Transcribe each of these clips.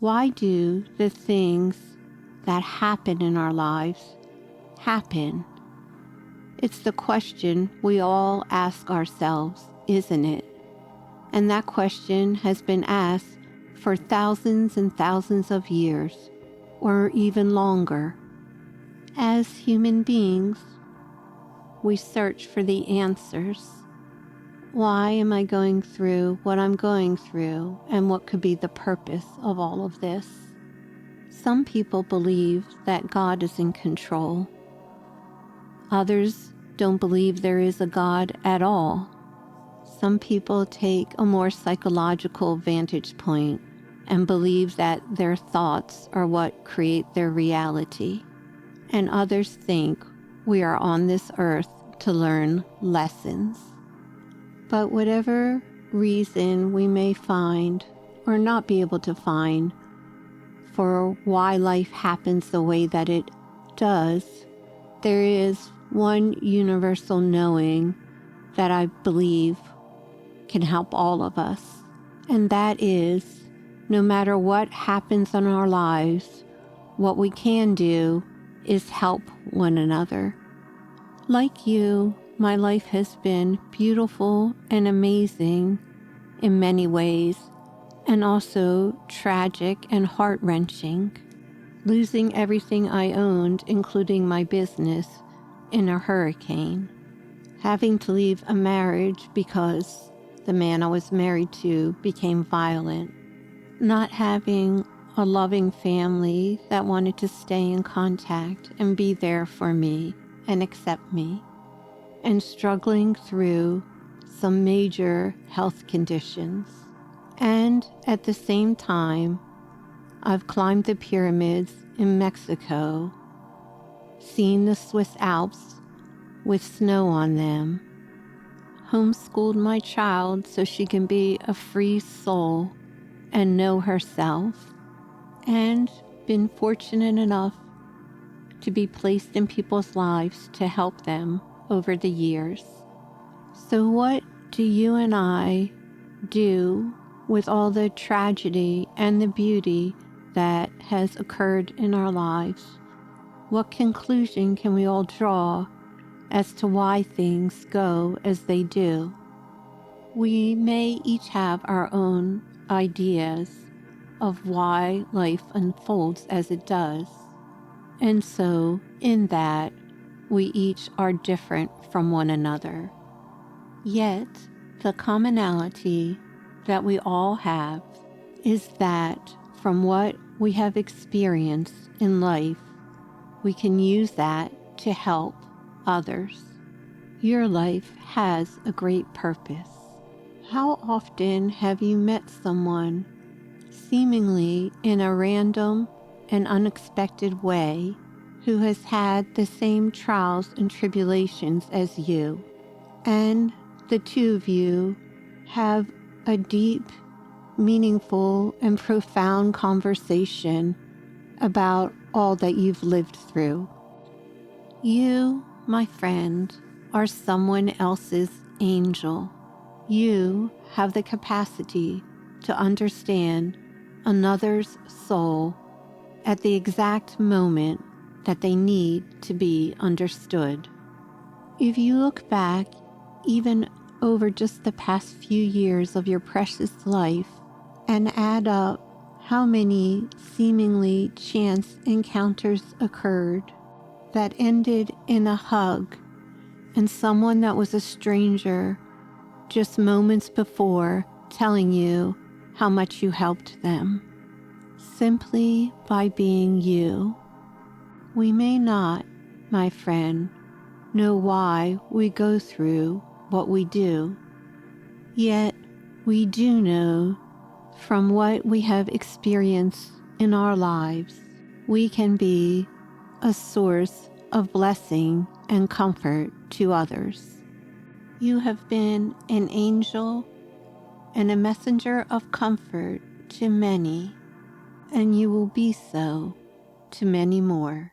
Why do the things that happen in our lives happen? It's the question we all ask ourselves, isn't it? And that question has been asked for thousands and thousands of years, or even longer. As human beings, we search for the answers. Why am I going through what I'm going through, and what could be the purpose of all of this? Some people believe that God is in control. Others don't believe there is a God at all. Some people take a more psychological vantage point and believe that their thoughts are what create their reality. And others think we are on this earth to learn lessons. But whatever reason we may find or not be able to find for why life happens the way that it does, there is one universal knowing that I believe can help all of us. And that is, no matter what happens in our lives, what we can do is help one another. Like you, my life has been beautiful and amazing in many ways, and also tragic and heart-wrenching. Losing everything I owned, including my business, in a hurricane. Having to leave a marriage because the man I was married to became violent. Not having a loving family that wanted to stay in contact and be there for me and accept me. And struggling through some major health conditions. And at the same time, I've climbed the pyramids in Mexico, seen the Swiss Alps with snow on them, homeschooled my child so she can be a free soul and know herself, and been fortunate enough to be placed in people's lives to help them over the years. So what do you and I do with all the tragedy and the beauty that has occurred in our lives? What conclusion can we all draw as to why things go as they do? We may each have our own ideas of why life unfolds as it does. And so, in that, we each are different from one another. Yet, the commonality that we all have is that from what we have experienced in life, we can use that to help others. Your life has a great purpose. How often have you met someone, seemingly in a random and unexpected way, who has had the same trials and tribulations as you, and the two of you have a deep, meaningful, and profound conversation about all that you've lived through? You, my friend, are someone else's angel. You have the capacity to understand another's soul at the exact moment that they need to be understood. If you look back, even over just the past few years of your precious life, and add up how many seemingly chance encounters occurred that ended in a hug and someone that was a stranger just moments before telling you how much you helped them, simply by being you. We may not, my friend, know why we go through what we do, yet we do know from what we have experienced in our lives, we can be a source of blessing and comfort to others. You have been an angel and a messenger of comfort to many, and you will be so to many more.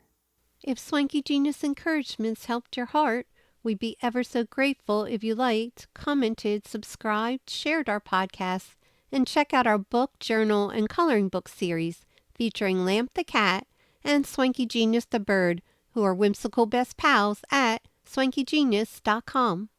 If Swanky Genius encouragements helped your heart, we'd be ever so grateful if you liked, commented, subscribed, shared our podcast, And check out our book, journal, and coloring book series featuring Lamp the cat and Swanky Genius the bird, who are whimsical best pals at swankygenius.com.